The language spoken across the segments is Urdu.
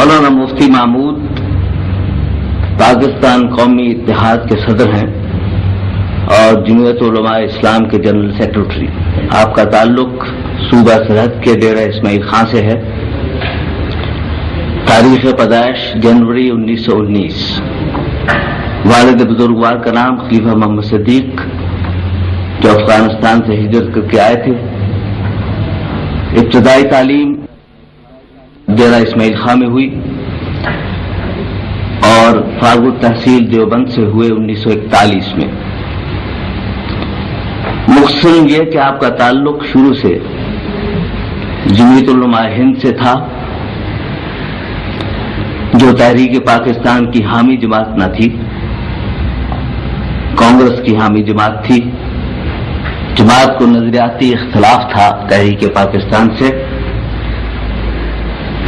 مولانا مفتی محمود پاکستان قومی اتحاد کے صدر ہیں اور جمعیت علماء اسلام کے جنرل سیکرٹری. آپ کا تعلق صوبہ سرحد کے ڈیرہ اسماعیل خان سے ہے. تاریخ پیدائش جنوری 1919. والد بزرگوار کا نام خلیفہ محمد صدیق جو افغانستان سے ہجرت کر کے آئے تھے. ابتدائی تعلیم ڈیرہ اسماعیل خان میں ہوئی اور فارغ التحصیل دیوبند سے ہوئے 1941 میں. مختصر یہ کہ آپ کا تعلق شروع سے جمعیت علماء ہند سے تھا جو تحریک پاکستان کی حامی جماعت نہ تھی، کانگریس کی حامی جماعت تھی. جماعت کو نظریاتی اختلاف تھا تحریک پاکستان سے.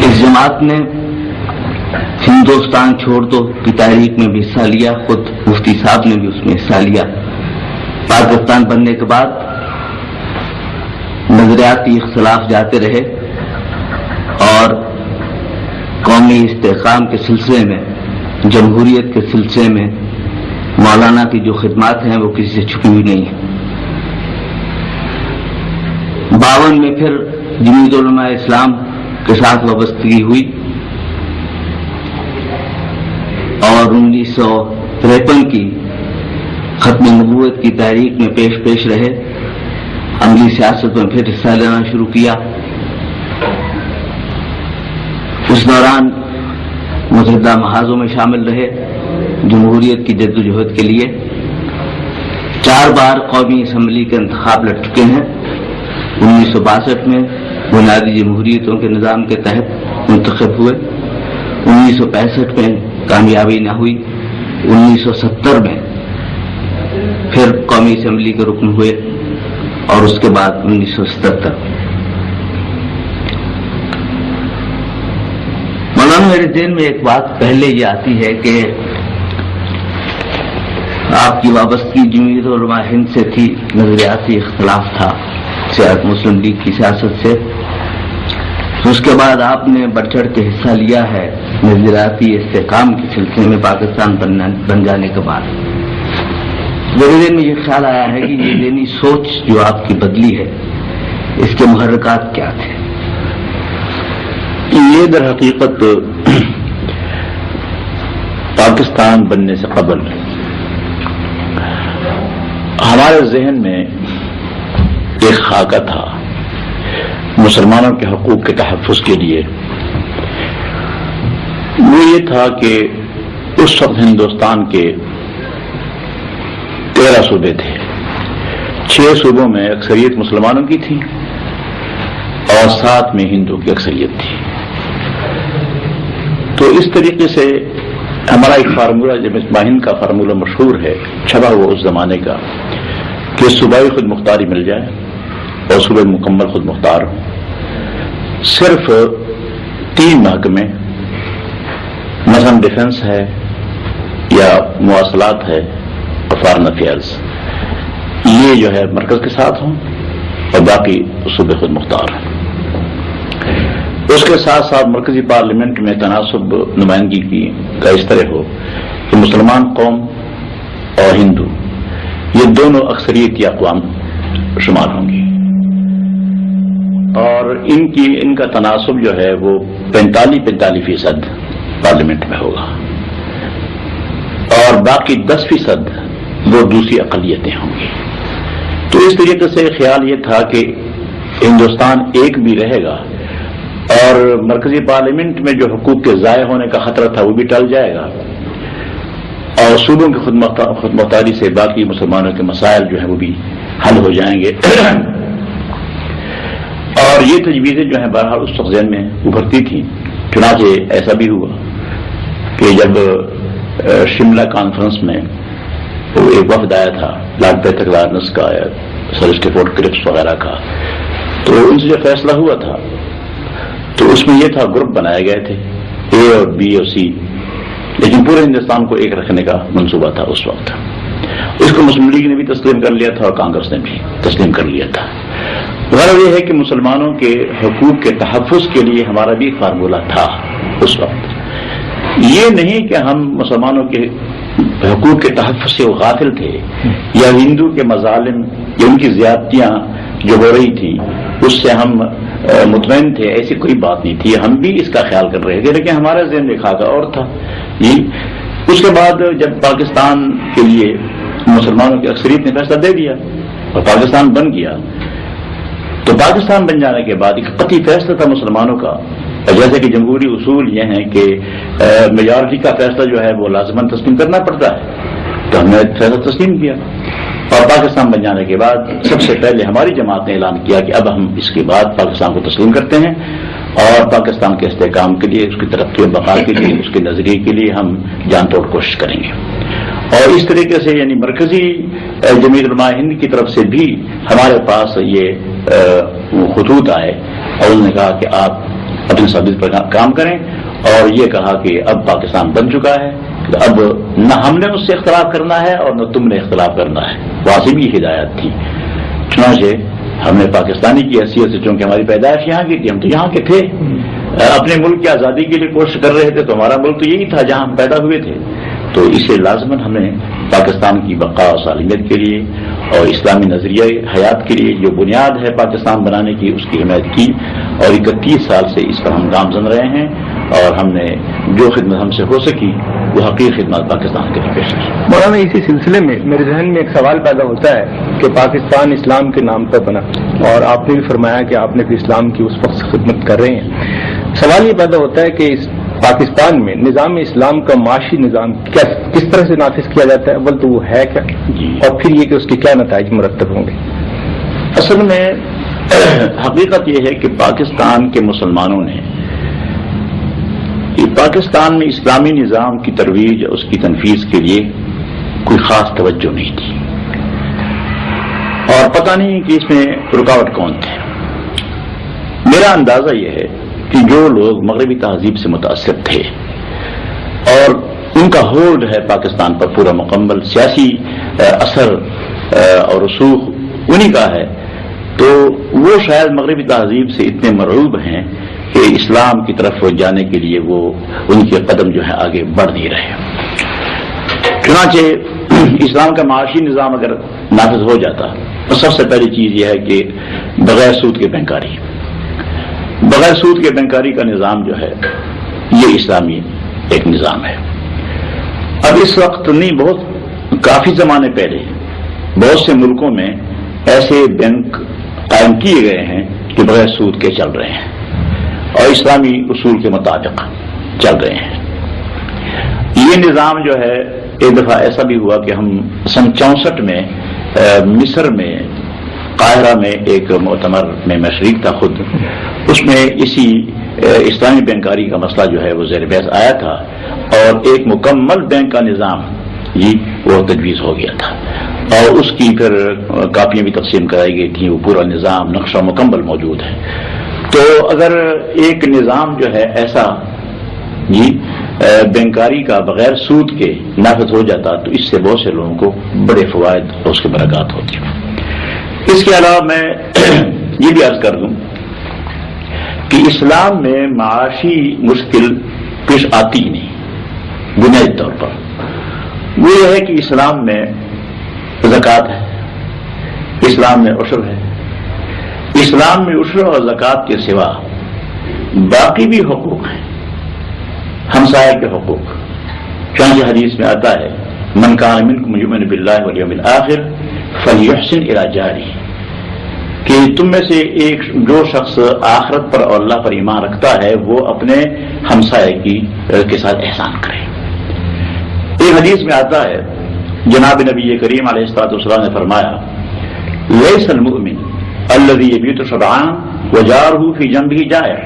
اس جماعت نے ہندوستان چھوڑ دو کی تحریک میں بھی حصہ لیا، خود مفتی صاحب نے بھی اس میں حصہ لیا. پاکستان بننے کے بعد نظریاتی اختلاف جاتے رہے اور قومی استحکام کے سلسلے میں، جمہوریت کے سلسلے میں مولانا کی جو خدمات ہیں وہ کسی سے چھپی ہوئی نہیں ہیں. 52 میں پھر جمعیت علماء اسلام کے ساتھ وابستگی ہوئی اور 1953 کی ختم نبوت کی تحریک میں پیش رہے. عملی سیاست میں پھر حصہ لینا شروع کیا. اس دوران متحدہ محاذوں میں شامل رہے جمہوریت کی جدوجہد کے لیے. 4 بار قومی اسمبلی کے انتخاب لڑ چکے ہیں. 1962 میں بنیادی جمہوریتوں کے نظام کے تحت منتخب ہوئے. 1965 میں کامیابی نہ ہوئی. 1970 میں پھر قومی اسمبلی کے رکن ہوئے اور اس کے بعد 1977. مولانا میرے ذہن میں ایک بات پہلے یہ آتی ہے کہ آپ کی وابستگی جمعیت علماء ہند سے تھی، نظریاتی اختلاف تھا مسلم لیگ کی سیاست سے. اس کے بعد آپ نے بڑھ چڑھ کے حصہ لیا ہے نظریاتی استحکام کے سلسلے میں پاکستان بن جانے کے بعد. میرے ذہن میں یہ خیال آیا ہے کہ یہ ذہنی سوچ جو آپ کی بدلی ہے اس کے محرکات کیا تھے؟ یہ در حقیقت پاکستان بننے سے قبل ہمارے ذہن میں ایک خاکہ تھا مسلمانوں کے حقوق کے تحفظ کے لیے. وہ یہ تھا کہ اس وقت ہندوستان کے 13 صوبے تھے. 6 صوبوں میں اکثریت مسلمانوں کی تھی اور 7 میں ہندوؤں کی اکثریت تھی. تو اس طریقے سے ہمارا ایک فارمولہ جب ہند کا فارمولہ مشہور ہے چھپا ہوا اس زمانے کا کہ صوبائی خود مختاری مل جائے اور صوبے مکمل خود مختار ہوں. صرف 3 محکمے مثلا ڈیفنس ہے یا مواصلات ہے اور فارن افیئرز، یہ جو ہے مرکز کے ساتھ ہوں اور باقی صوبے خود مختار ہوں. اس کے ساتھ ساتھ مرکزی پارلیمنٹ میں تناسب نمائندگی کا اس طرح ہو کہ مسلمان قوم اور ہندو یہ دونوں اکثریتی اقوام شمار ہوں گی اور ان کا تناسب جو ہے وہ 45% پارلیمنٹ میں ہوگا اور باقی 10% وہ دوسری اقلیتیں ہوں گی. تو اس طریقے سے خیال یہ تھا کہ ہندوستان ایک بھی رہے گا اور مرکزی پارلیمنٹ میں جو حقوق کے ضائع ہونے کا خطرہ تھا وہ بھی ٹل جائے گا اور صوبوں کی خود مختاری سے باقی مسلمانوں کے مسائل جو ہیں وہ بھی حل ہو جائیں گے. اور یہ تجویزیں جو ہیں بہرحال اس وقت ذہن میں ابھرتی تھیں. چنانچہ ایسا بھی ہوا کہ جب شملہ کانفرنس میں ایک وفد آیا تھا لارڈ پیتھک لارنس کا یا سر اسٹیفورڈ کرپس وغیرہ کا، تو ان سے جو فیصلہ ہوا تھا تو اس میں یہ تھا گروپ بنائے گئے تھے اے اور بی اور سی، لیکن پورے ہندوستان کو ایک رکھنے کا منصوبہ تھا اس وقت. اس کو مسلم لیگ نے بھی تسلیم کر لیا تھا اور کانگریس نے بھی تسلیم کر لیا تھا. غرض یہ ہے کہ مسلمانوں کے حقوق کے تحفظ کے لیے ہمارا بھی فارمولہ تھا اس وقت. یہ نہیں کہ ہم مسلمانوں کے حقوق کے تحفظ سے غافل تھے یا ہندو کے مظالم یا ان کی زیادتیاں جو ہو رہی تھی اس سے ہم مطمئن تھے. ایسی کوئی بات نہیں تھی، ہم بھی اس کا خیال کر رہے تھے، لیکن ہمارا ذہن میں خاکہ اور تھا. اس کے بعد جب پاکستان کے لیے مسلمانوں کی اکثریت نے فیصلہ دے دیا اور پاکستان بن گیا، تو پاکستان بن جانے کے بعد ایک قطعی فیصلہ تھا مسلمانوں کا. جیسے کہ جمہوری اصول یہ ہیں کہ میجارٹی کا فیصلہ جو ہے وہ لازماً تسلیم کرنا پڑتا ہے، تو ہم نے فیصلہ تسلیم کیا. اور پاکستان بن جانے کے بعد سب سے پہلے ہماری جماعت نے اعلان کیا کہ اب ہم اس کے بعد پاکستان کو تسلیم کرتے ہیں اور پاکستان کے استحکام کے لیے، اس کی ترقی و بقا کے لیے، اس کے نظریے کے لیے ہم جان توڑ کوشش کریں گے. اور اس طریقے سے یعنی مرکزی جمعیت علماء ہند کی طرف سے بھی ہمارے پاس یہ خطوط آئے اور انہوں نے کہا کہ آپ اپنی ثابت پر کام کریں، اور یہ کہا کہ اب پاکستان بن چکا ہے، اب نہ ہم نے اس سے اختلاف کرنا ہے اور نہ تم نے اختلاف کرنا ہے. واضح بھی ہدایت تھی. چنانچہ ہم نے پاکستانی کی حیثیت سے، چونکہ ہماری پیدائش یہاں کی تھی، ہم تو یہاں کے تھے، اپنے ملک کی آزادی کے لیے کوشش کر رہے تھے، تو ہمارا ملک تو یہی تھا جہاں ہم پیدا ہوئے تھے. تو اسے لازماً ہم نے پاکستان کی بقا و سالمیت کے لیے اور اسلامی نظریہ حیات کے لیے جو بنیاد ہے پاکستان بنانے کی، اس کی حمایت کی. اور 31 سال سے اس پر ہم گامزن رہے ہیں اور ہم نے جو خدمت ہم سے ہو سکی وہ حقیقی خدمات پاکستان کے لیے پیش کی. مولانا اسی سلسلے میں میرے ذہن میں ایک سوال پیدا ہوتا ہے کہ پاکستان اسلام کے نام پر بنا اور آپ نے بھی فرمایا کہ آپ نے بھی اسلام کی اس وقت خدمت کر رہے ہیں. سوال یہ پیدا ہوتا ہے کہ اس پاکستان میں نظام اسلام کا معاشی نظام کس طرح سے نافذ کیا جاتا ہے؟ اول تو وہ ہے کیا، اور پھر یہ کہ اس کے کیا نتائج مرتب ہوں گے؟ اصل میں حقیقت یہ ہے کہ پاکستان کے مسلمانوں نے پاکستان میں اسلامی نظام کی ترویج اور اس کی تنفیذ کے لیے کوئی خاص توجہ نہیں تھی، اور پتہ نہیں کہ اس میں رکاوٹ کون تھے. میرا اندازہ یہ ہے کہ جو لوگ مغربی تہذیب سے متاثر تھے اور ان کا ہولڈ ہے پاکستان پر پورا مکمل سیاسی اثر اور رسوخ انہی کا ہے، تو وہ شاید مغربی تہذیب سے اتنے مرعوب ہیں کہ اسلام کی طرف جانے کے لیے وہ ان کے قدم جو ہے آگے بڑھ نہیں رہے. چنانچہ اسلام کا معاشی نظام اگر نافذ ہو جاتا تو سب سے پہلی چیز یہ ہے کہ بغیر سود کے بینکاری کا نظام جو ہے یہ اسلامی ایک نظام ہے. اب اس وقت نہیں، بہت کافی زمانے پہلے بہت سے ملکوں میں ایسے بینک قائم کیے گئے ہیں جو بغیر سود کے چل رہے ہیں اور اسلامی اصول کے مطابق چل رہے ہیں. یہ نظام جو ہے ایک دفعہ ایسا بھی ہوا کہ ہم سن 64 میں مصر میں قاہرہ میں ایک مؤتمر میں میں شریک تھا خود. اس میں اسی اسلامی بینکاری کا مسئلہ جو ہے وہ زیر بحث آیا تھا اور ایک مکمل بینک کا نظام وہ تجویز ہو گیا تھا اور اس کی پھر کاپیاں بھی تقسیم کرائی گئی تھیں. وہ پورا نظام نقشہ مکمل موجود ہے. تو اگر ایک نظام جو ہے ایسا بینکاری کا بغیر سود کے نافذ ہو جاتا تو اس سے بہت سے لوگوں کو بڑے فوائد اور اس کے برکات ہوتی. اس کے علاوہ میں یہ بھی عرض کر دوں کہ اسلام میں معاشی مشکل پیش آتی ہی نہیں. بنیادی طور پر وہ یہ ہے کہ اسلام میں زکوٰۃ ہے، اسلام میں عشر ہے. اسلام میں عشر اور زکوٰۃ کے سوا باقی بھی حقوق ہیں، ہمسائے کے حقوق. چنانچہ حدیث میں آتا ہے من کان منکم یؤمن باللہ والیوم الآخر فلیحسن الی جارہ، کہ تم میں سے ایک جو شخص آخرت پر اور اللہ پر ایمان رکھتا ہے وہ اپنے ہمسائے کے ساتھ احسان کرے. ایک حدیث میں آتا ہے جناب نبی کریم علیہ الصلوۃ والسلام نے فرمایا لیس المؤمن الذی یبیت شبعان وجارہ فی جنبہ جائع،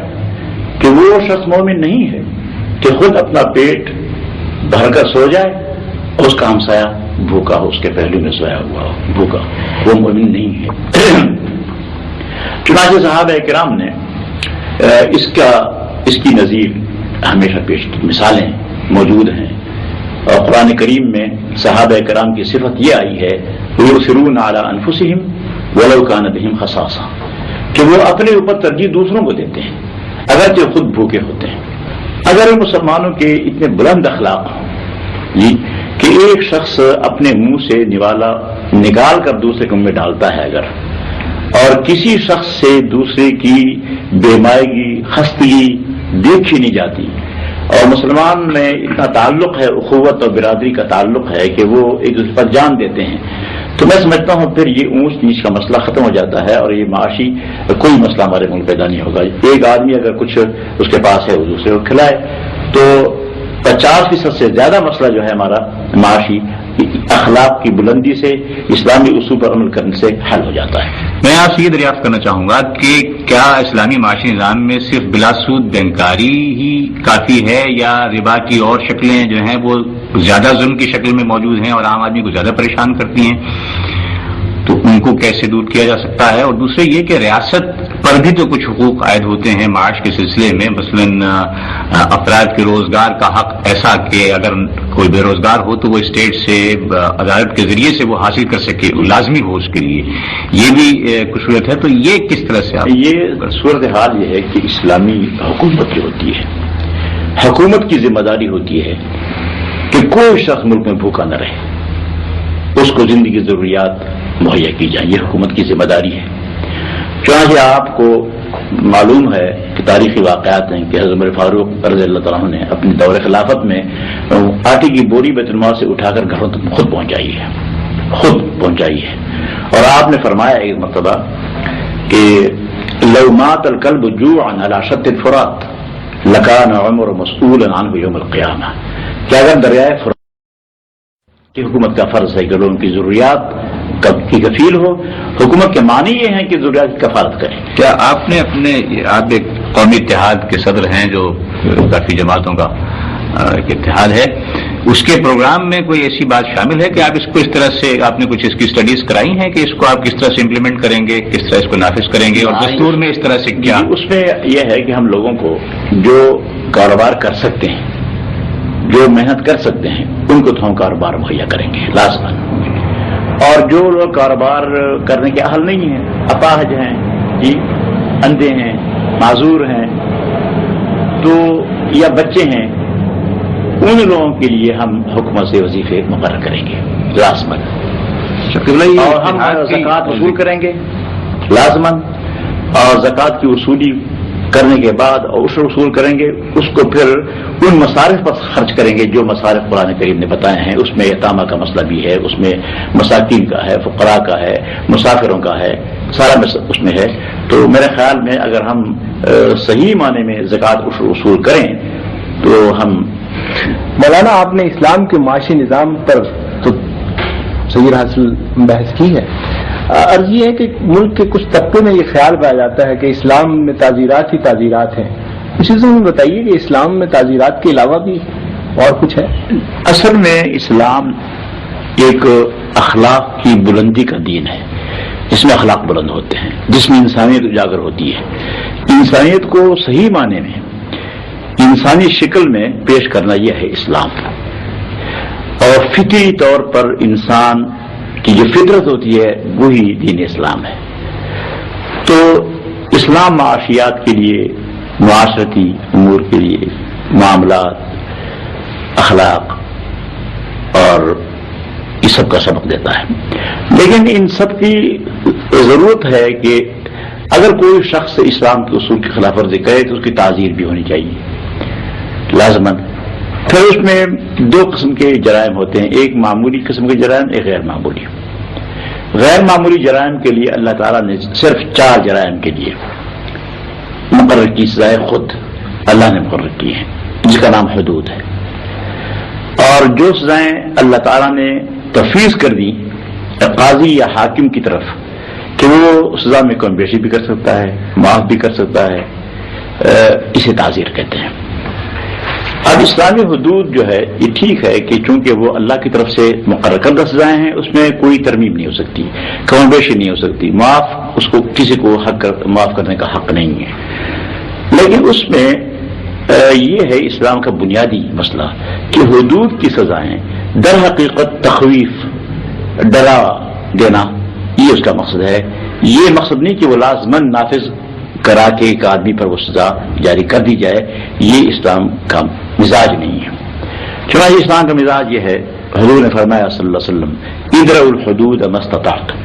کہ وہ شخص مومن نہیں ہے کہ خود اپنا پیٹ بھر کر سو جائے اور اس کا ہمسایہ بھوکا ہو، اس کے پہلو میں سویا ہوا ہو بھوکا، وہ مومن نہیں ہے. چنانچہ صحابہ کرام نے اس کی نظیر ہمیشہ پیش کی، مثالیں موجود ہیں اور قرآن کریم میں صحابہ کرام کی صفت یہ آئی ہے وَيُؤْثِرُونَ عَلَىٰ أَنفُسِهِمْ وَلَوْ كَانَ بِهِمْ خَصَاصَةٌ، کہ وہ اپنے اوپر ترجیح دوسروں کو دیتے ہیں اگرچہ خود بھوکے ہوتے ہیں۔ اگر مسلمانوں کے اتنے بلند اخلاق ہوں جی کہ ایک شخص اپنے منہ سے نوالا نکال کر دوسرے کے منہ میں ڈالتا ہے اگر، اور کسی شخص سے دوسرے کی بےمائگی خستگی دیکھی نہیں جاتی، اور مسلمان میں اتنا تعلق ہے، اخوت اور برادری کا تعلق ہے کہ وہ ایک دوسرے پر جان دیتے ہیں، تو میں سمجھتا ہوں پھر یہ اونچ نیچ کا مسئلہ ختم ہو جاتا ہے، اور یہ معاشی کوئی مسئلہ ہمارے ملک پیدا نہیں ہوگا۔ ایک آدمی اگر کچھ اس کے پاس ہے وہ دوسرے کو کھلائے تو 50% سے زیادہ مسئلہ جو ہے ہمارا معاشی اخلاق کی بلندی سے، اسلامی اصول پر عمل کرنے سے حل ہو جاتا ہے۔ میں آپ سے یہ دریافت کرنا چاہوں گا کہ کیا اسلامی معاشی نظام میں صرف بلا سود بینکاری ہی کافی ہے، یا ربا کی اور شکلیں جو ہیں وہ زیادہ ظلم کی شکل میں موجود ہیں اور عام آدمی کو زیادہ پریشان کرتی ہیں، تو ان کو کیسے دور کیا جا سکتا ہے؟ اور دوسرے یہ کہ ریاست پر بھی تو کچھ حقوق عائد ہوتے ہیں معاش کے سلسلے میں، مثلاً افراد کے روزگار کا حق، ایسا کہ اگر کوئی بے روزگار ہو تو وہ اسٹیٹ سے عدالت کے ذریعے سے وہ حاصل کر سکے، لازمی ہو اس کے لیے، یہ بھی کچھ صورت ہے۔ تو یہ کس طرح سے یہ صورتحال یہ ہے کہ اسلامی حکومت جو ہوتی ہے، حکومت کی ذمہ داری ہوتی ہے کہ کوئی شخص ملک میں بھوکا نہ رہے، اس کو زندگی کی ضروریات مہیا کی جائیں، یہ حکومت کی ذمہ داری ہے۔ چنانچہ آپ کو معلوم ہے کہ تاریخی واقعات ہیں کہ حضرت عمر فاروق رضی اللہ تعالیٰ عنہ نے اپنی دور خلافت میں آٹے کی بوری بیت المال سے اٹھا کر گھروں تک خود پہنچائی ہے، اور آپ نے فرمایا ایک مرتبہ کہ لو مات الکلب جوعا علی شط الفرات لکان عمر مسئولا عنہ یوم القیامہ، کہ اگر دریائے فرات کی حکومت کا فرض ہے کہ لوگوں کی ضروریات کی کفیل ہو، حکومت کے معنی یہ ہیں کہ ضروریات کی کفالت کریں۔ کیا آپ نے آپ ایک قومی اتحاد کے صدر ہیں جو کافی جماعتوں کا ایک اتحاد ہے، اس کے پروگرام میں کوئی ایسی بات شامل ہے کہ آپ اس کو اس طرح سے، آپ نے کچھ اس کی اسٹڈیز کرائی ہیں کہ اس کو آپ کس طرح سے امپلیمنٹ کریں گے، کس طرح اس کو نافذ کریں گے، اور دستور میں اس طرح سے کیا؟ اس میں یہ ہے کہ ہم لوگوں کو جو کاروبار کر سکتے ہیں، جو محنت کر سکتے ہیں، ان کو تو ہم کاروبار مہیا کریں گے لازماً، اور جو لوگ کاروبار کرنے کے اہل نہیں ہیں، اپاہج ہیں جی، اندھے ہیں، معذور ہیں تو یا بچے ہیں، ان لوگوں کے لیے ہم حکومت سے وظیفے مقرر کریں گے لازماً، اور ہم زکوٰۃ وصول کریں گے لازماً، اور زکوٰۃ کی وصولی کرنے کے بعد اور عشر وصول کریں گے، اس کو پھر ان مصارف پر خرچ کریں گے جو مصارف قرآن کریم نے بتائے ہیں۔ اس میں یتامہ کا مسئلہ بھی ہے، اس میں مساکین کا ہے، فقراء کا ہے، مسافروں کا ہے، سارا اس میں ہے۔ تو میرے خیال میں اگر ہم صحیح معنی میں زکوٰۃ عشر وصول کریں تو ہم مولانا آپ نے اسلام کے معاشی نظام پر تو صحیح حاصل بحث کی ہے، عرض یہ ہے کہ ملک کے کچھ طبقے میں یہ خیال پایا جاتا ہے کہ اسلام میں تعزیرات ہی تعزیرات ہیں، اس سلسلے میں بتائیے کہ اسلام میں تعزیرات کے علاوہ بھی اور کچھ ہے؟ اصل میں اسلام ایک اخلاق کی بلندی کا دین ہے، جس میں اخلاق بلند ہوتے ہیں، جس میں انسانیت اجاگر ہوتی ہے۔ انسانیت کو صحیح معنی میں انسانی شکل میں پیش کرنا یہ ہے اسلام، اور فطری طور پر انسان کی جو فطرت ہوتی ہے وہی دین اسلام ہے۔ تو اسلام معاشیات کے لیے، معاشرتی امور کے لیے، معاملات، اخلاق اور اس سب کا سبق دیتا ہے، لیکن ان سب کی ضرورت ہے کہ اگر کوئی شخص اسلام کے اصول کی خلاف ورزی کرے تو اس کی تعزیر بھی ہونی چاہیے لازماً۔ پھر اس میں دو قسم کے جرائم ہوتے ہیں، ایک معمولی قسم کے جرائم، ایک غیر معمولی۔ غیر معمولی جرائم کے لیے اللہ تعالیٰ نے صرف 4 جرائم کے لیے مقرر کی سزائیں خود اللہ نے مقرر کی ہیں، جس کا نام حدود ہے، اور جو سزائیں اللہ تعالیٰ نے تفویض کر دی قاضی یا حاکم کی طرف کہ وہ سزا میں کم بیشی بھی کر سکتا ہے، معاف بھی کر سکتا ہے، اسے تعزیر کہتے ہیں۔ اب اسلامی حدود جو ہے یہ ٹھیک ہے کہ چونکہ وہ اللہ کی طرف سے مقرر کردہ سزائیں ہیں، اس میں کوئی ترمیم نہیں ہو سکتی، کم بیشی نہیں ہو سکتی، معاف اس کو کسی کو معاف کرنے کا حق نہیں ہے، لیکن اس میں یہ ہے اسلام کا بنیادی مسئلہ کہ حدود کی سزائیں در حقیقت تخویف، ڈرا دینا، یہ اس کا مقصد ہے یہ مقصد نہیں کہ وہ لازماً نافذ کرا کے ایک آدمی پر وہ سزا جاری کر دی جائے، یہ اسلام کا مزاج نہیں ہے۔ چنانچہ اسلام کا مزاج یہ ہے، حضور نے فرمایا صلی اللہ علیہ وسلم ادرؤوا الحدود ما استطعتم،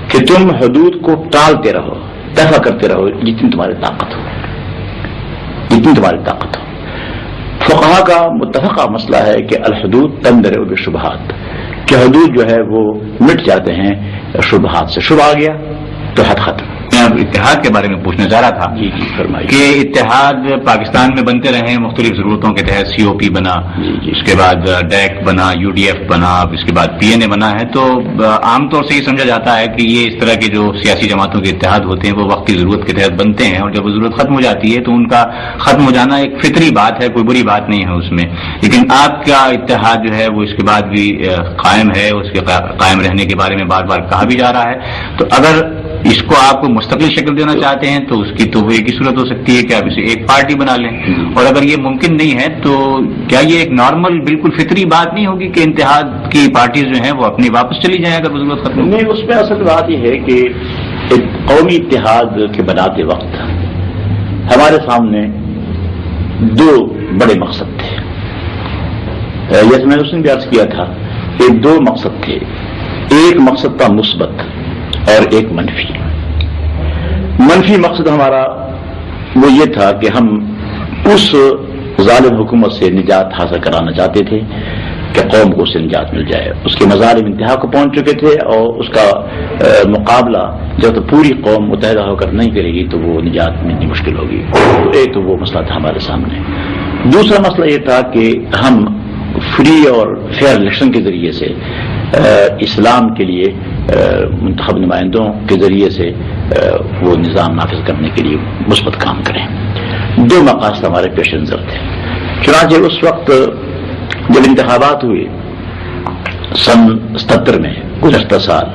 کہ تم حدود کو ٹالتے رہو، دفع کرتے رہو جتنی تمہاری طاقت ہو، جتنی تمہاری طاقت ہو۔ فقہا کا متفقہ مسئلہ ہے کہ الحدود تندرع بالشبہات، کہ حدود جو ہے وہ مٹ جاتے ہیں شبہات سے، شبہ آ گیا تو حد ختم۔ میں اب اتحاد کے بارے میں پوچھنا چاہ رہا تھا جی فرمائیے کہ اتحاد پاکستان میں بنتے رہے مختلف ضرورتوں کے تحت، سی او پی بنا، اس کے بعد ڈیک بنا، یو ڈی ایف بنا، اس کے بعد پی این اے بنا ہے، تو عام طور سے یہ سمجھا جاتا ہے کہ یہ اس طرح کے جو سیاسی جماعتوں کے اتحاد ہوتے ہیں وہ وقت کی ضرورت کے تحت بنتے ہیں، اور جب وہ ضرورت ختم ہو جاتی ہے تو ان کا ختم ہو جانا ایک فطری بات ہے، کوئی بری بات نہیں ہے اس میں۔ لیکن آپ کا اتحاد جو ہے وہ اس کے بعد بھی قائم ہے، اس کے قائم رہنے کے بارے میں بار بار کہا بھی جا رہا ہے، تو اگر اس کو آپ کو مستقل شکل دینا چاہتے ہیں تو اس کی تو ایک ہی صورت ہو سکتی ہے کہ آپ اسے ایک پارٹی بنا لیں، اور اگر یہ ممکن نہیں ہے تو کیا یہ ایک نارمل بالکل فطری بات نہیں ہوگی کہ اتحاد کی پارٹیز جو ہیں وہ اپنی واپس چلی جائیں اگر ضرورت ختم ہو؟ نہیں، اس میں اصل بات یہ ہے کہ ایک قومی اتحاد کے بناتے وقت ہمارے سامنے دو بڑے مقصد تھے، جیسے میں نے اس نے بھی عرض کیا تھا کہ دو مقصد تھے، ایک مقصد تھا مثبت اور ایک منفی۔ منفی مقصد ہمارا وہ یہ تھا کہ ہم اس ظالم حکومت سے نجات حاصل کرانا چاہتے تھے کہ قوم کو اس سے نجات مل جائے، اس کے مظالم انتہا کو پہنچ چکے تھے، اور اس کا مقابلہ جب تک پوری قوم متحدہ ہو کر نہیں کرے گی تو وہ نجات ملنی مشکل ہوگی۔ ایک تو وہ مسئلہ تھا ہمارے سامنے۔ دوسرا مسئلہ یہ تھا کہ ہم فری اور فیئر الیکشن کے ذریعے سے اسلام کے لیے منتخب نمائندوں کے ذریعے سے وہ نظام نافذ کرنے کے لیے مثبت کام کریں۔ دو مقاصد ہمارے پیش نظر تھے۔ چنانچہ اس وقت جب انتخابات ہوئے سن 77 میں، گزشتہ سال،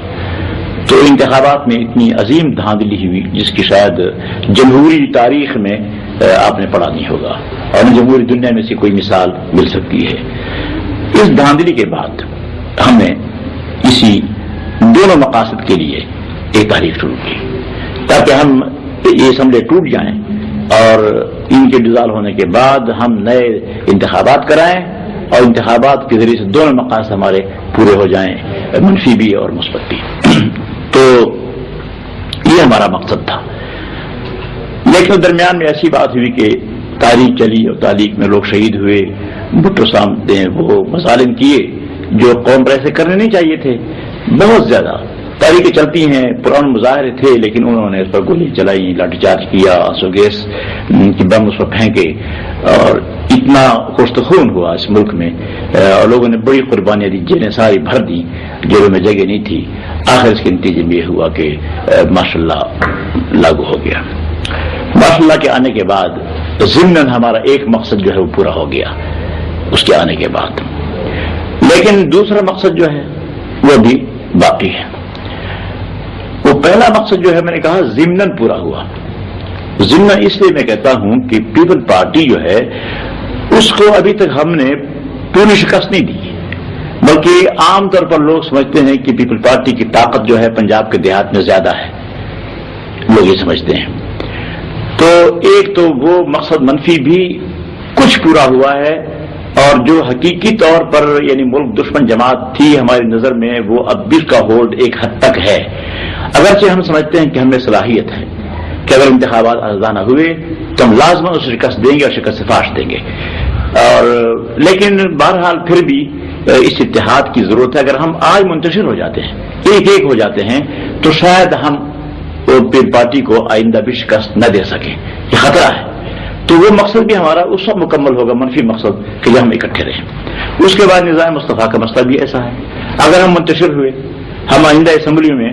تو انتخابات میں اتنی عظیم دھاندلی ہوئی جس کی شاید جمہوری تاریخ میں آپ نے پڑھا نہیں ہوگا، اور نہ جمہوری دنیا میں سے کوئی مثال مل سکتی ہے۔ اس دھاندلی کے بعد ہم نے اسی دونوں مقاصد کے لیے ایک تحریک شروع کی تاکہ ہم یہ اسمبلی ٹوٹ جائیں اور ان کے ڈیزالو ہونے کے بعد ہم نئے انتخابات کرائیں، اور انتخابات کے ذریعے سے دونوں مقاصد ہمارے پورے ہو جائیں، منفی بھی اور مثبت بھی۔ تو یہ ہمارا مقصد تھا۔ لیکن درمیان میں ایسی بات ہوئی کہ تاریخ چلی اور تاریخ میں لوگ شہید ہوئے، بھٹو صاحب نے وہ مظالم کیے جو قوم پر ایسے کرنے نہیں چاہیے تھے، بہت زیادہ تاریخیں چلتی ہیں، پرانے مظاہرے تھے لیکن انہوں نے اس پر گولی چلائی، لاٹھی چارج کیا، آنسو گیس کی بم اس پر پھینکے، اور اتنا کشت خون ہوا اس ملک میں، اور لوگوں نے بڑی قربانیاں دی، جیلیں ساری بھر دی، جیلوں میں جگہ نہیں تھی۔ آخر اس کے نتیجے میں یہ ہوا کہ ماشاءاللہ لاگو ہو گیا۔ ماشاءاللہ کے آنے کے بعد ضمن ہمارا ایک مقصد جو ہے وہ پورا ہو گیا اس کے آنے کے بعد، لیکن دوسرا مقصد جو ہے وہ بھی باقی ہے۔ وہ پہلا مقصد جو ہے میں نے کہا ضمن پورا ہوا۔ ضمن اس لیے میں کہتا ہوں کہ پیپل پارٹی جو ہے اس کو ابھی تک ہم نے پوری شکست نہیں دی، بلکہ عام طور پر لوگ سمجھتے ہیں کہ پیپل پارٹی کی طاقت جو ہے پنجاب کے دیہات میں زیادہ ہے، لوگ یہ سمجھتے ہیں۔ تو ایک تو وہ مقصد منفی بھی کچھ پورا ہوا ہے، اور جو حقیقی طور پر یعنی ملک دشمن جماعت تھی ہماری نظر میں، وہ اب بھی اس کا ہولڈ ایک حد تک ہے، اگرچہ ہم سمجھتے ہیں کہ ہمیں صلاحیت ہے کہ اگر انتخابات آزادانہ ہوئے تو ہم لازماً اسے شکست دیں گے اور شکست سے فاش دیں گے، اور لیکن بہرحال پھر بھی اس اتحاد کی ضرورت ہے۔ اگر ہم آج منتشر ہو جاتے ہیں، ایک ایک ہو جاتے ہیں، تو شاید ہم پیپل پارٹی کو آئندہ بھی شکست نہ دے سکیں، یہ خطرہ ہے۔ تو وہ مقصد بھی ہمارا اس وقت مکمل ہوگا، منفی مقصد، کہ جب ہم اکٹھے رہیں۔ اس کے بعد نظام مصطفیٰ کا مسئلہ بھی ایسا ہے، اگر ہم منتشر ہوئے، ہم آئندہ اسمبلی میں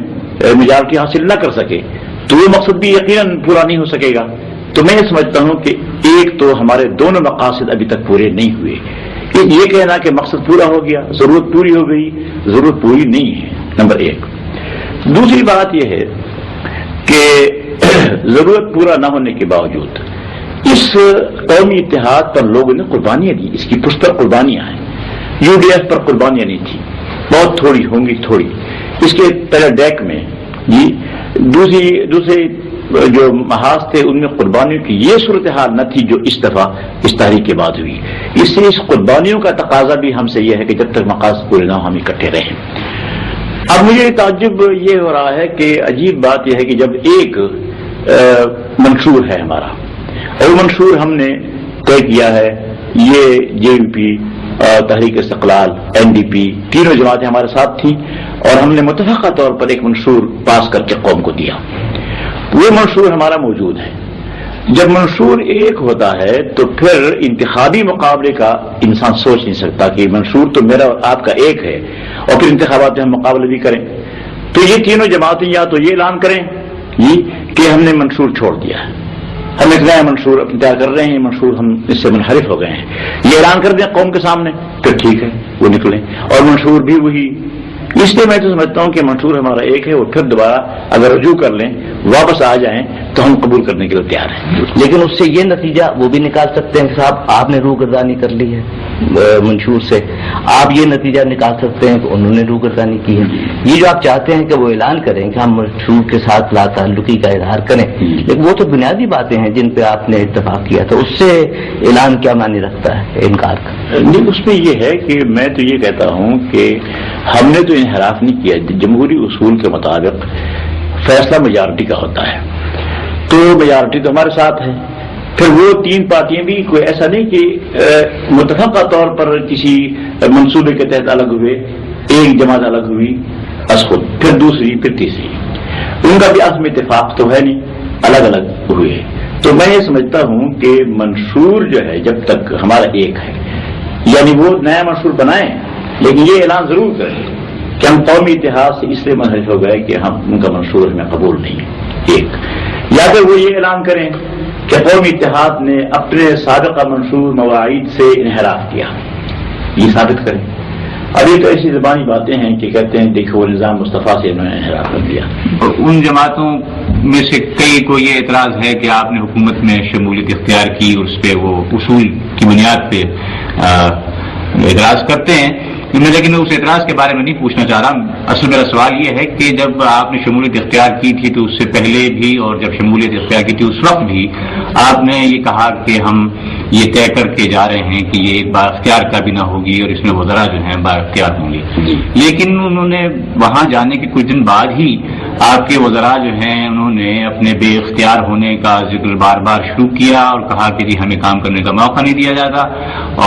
میجارٹی حاصل نہ کر سکے تو وہ مقصد بھی یقیناً پورا نہیں ہو سکے گا۔ تو میں یہ سمجھتا ہوں کہ ایک تو ہمارے دونوں مقاصد ابھی تک پورے نہیں ہوئے۔ یہ کہنا کہ مقصد پورا ہو گیا، ضرورت پوری ہو گئی، ضرورت پوری نہیں ہے، نمبر ایک۔ دوسری بات یہ ہے کہ ضرورت پورا نہ ہونے کے باوجود اس قومی اتحاد پر لوگوں نے قربانیاں دی، اس کی پشت پر قربانیاں ہیں۔ یو ڈی ایف پر قربانیاں نہیں تھی، بہت تھوڑی ہوں گی، تھوڑی۔ اس کے پہلے ڈیک میں جی دوسرے جو محاذ تھے ان میں قربانیوں کی یہ صورتحال نہ تھی جو اس دفعہ اس تحریک کے بعد ہوئی. اس سے اس قربانیوں کا تقاضا بھی ہم سے یہ ہے کہ جب تک مقاصد پورے نہ ہو ہم اکٹھے رہیں. اب مجھے تعجب یہ ہو رہا ہے کہ عجیب بات یہ ہے کہ جب ایک منشور ہے ہمارا اور منشور ہم نے طے کیا ہے، یہ جے یو پی، تحریک استقلال، این ڈی پی، تینوں جماعتیں ہمارے ساتھ تھیں اور ہم نے متفقہ طور پر ایک منشور پاس کر کے قوم کو دیا. وہ منشور ہمارا موجود ہے. جب منشور ایک ہوتا ہے تو پھر انتخابی مقابلے کا انسان سوچ نہیں سکتا کہ منشور تو میرا اور آپ کا ایک ہے اور پھر انتخابات میں ہم مقابلے بھی کریں. تو یہ تینوں جماعتیں یا تو یہ اعلان کریں کہ ہم نے منشور چھوڑ دیا ہے، ہم ایک نیا منشور تیار کر رہے ہیں، منشور ہم اس سے منحرف ہو گئے ہیں، یہ اعلان کر دیں قوم کے سامنے، پھر ٹھیک ہے وہ نکلیں. اور منشور بھی وہی. اس لیے میں تو سمجھتا ہوں کہ منشور ہمارا ایک ہے، اور پھر دوبارہ اگر رجوع کر لیں، واپس آ جائیں تو ہم قبول کرنے کے لیے تیار ہیں. لیکن اس سے یہ نتیجہ وہ بھی نکال سکتے ہیں کہ صاحب آپ نے روگردانی کر لی ہے منشور سے، آپ یہ نتیجہ نکال سکتے ہیں کہ انہوں نے روگردانی کی ہے. یہ جو آپ چاہتے ہیں کہ وہ اعلان کریں کہ ہم منشور کے ساتھ لا تعلقی کا اظہار کریں، لیکن وہ تو بنیادی باتیں ہیں جن پہ آپ نے اتفاق کیا تھا، اس سے اعلان کیا معنی رکھتا ہے انکار کا؟ نہیں، اس میں یہ ہے کہ میں تو یہ کہتا ہوں کہ ہم نے تو انحراف نہیں کیا. جمہوری اصول کے مطابق فیصلہ میجارٹی کا ہوتا ہے، تو میجارٹی تو ہمارے ساتھ ہے. پھر وہ تین پارٹیاں بھی کوئی ایسا نہیں کہ متفقہ طور پر کسی منصوبے کے تحت الگ ہوئے، ایک جماعت الگ ہوئی از خود، پھر دوسری، پھر تیسری، ان کا بھی آپس میں اتفاق تو ہے نہیں، الگ الگ ہوئے. تو میں یہ سمجھتا ہوں کہ منشور جو ہے جب تک ہمارا ایک ہے، یعنی وہ نیا منشور بنائیں لیکن یہ اعلان ضرور کریں کہ ہم قومی اتحاد سے اس لیے منحرف ہو گئے کہ ہم ان کا منشور ہمیں قبول نہیں ہے ایک، یا پھر وہ یہ اعلان کریں کہ قومی اتحاد نے اپنے سابقہ منشور مواعید سے انحراف کیا، یہ ثابت کریں. ابھی تو ایسی زبانی باتیں ہیں کہ کہتے ہیں دیکھو وہ نظام مصطفیٰ سے انہوں نے انحراف کر دیا. ان جماعتوں میں سے کئی کو یہ اعتراض ہے کہ آپ نے حکومت میں شمولیت اختیار کی اور اس پہ وہ اصول کی بنیاد پہ اعتراض کرتے ہیں. میں لیکن اس اعتراض کے بارے میں نہیں پوچھنا چاہ رہا. اصل میرا سوال یہ ہے کہ جب آپ نے شمولیت اختیار کی تھی تو اس سے پہلے بھی اور جب شمولیت اختیار کی تھی اس وقت بھی آپ نے یہ کہا کہ ہم یہ طے کر کے جا رہے ہیں کہ یہ با اختیار کابینہ ہوگی اور اس میں وزراء جو ہیں با اختیار ہوں گے. لیکن انہوں نے وہاں جانے کے کچھ دن بعد ہی آپ کے وزراء جو ہیں انہوں نے اپنے بے اختیار ہونے کا ذکر بار بار شروع کیا اور کہا کہ جی ہمیں کام کرنے کا موقع نہیں دیا جاتا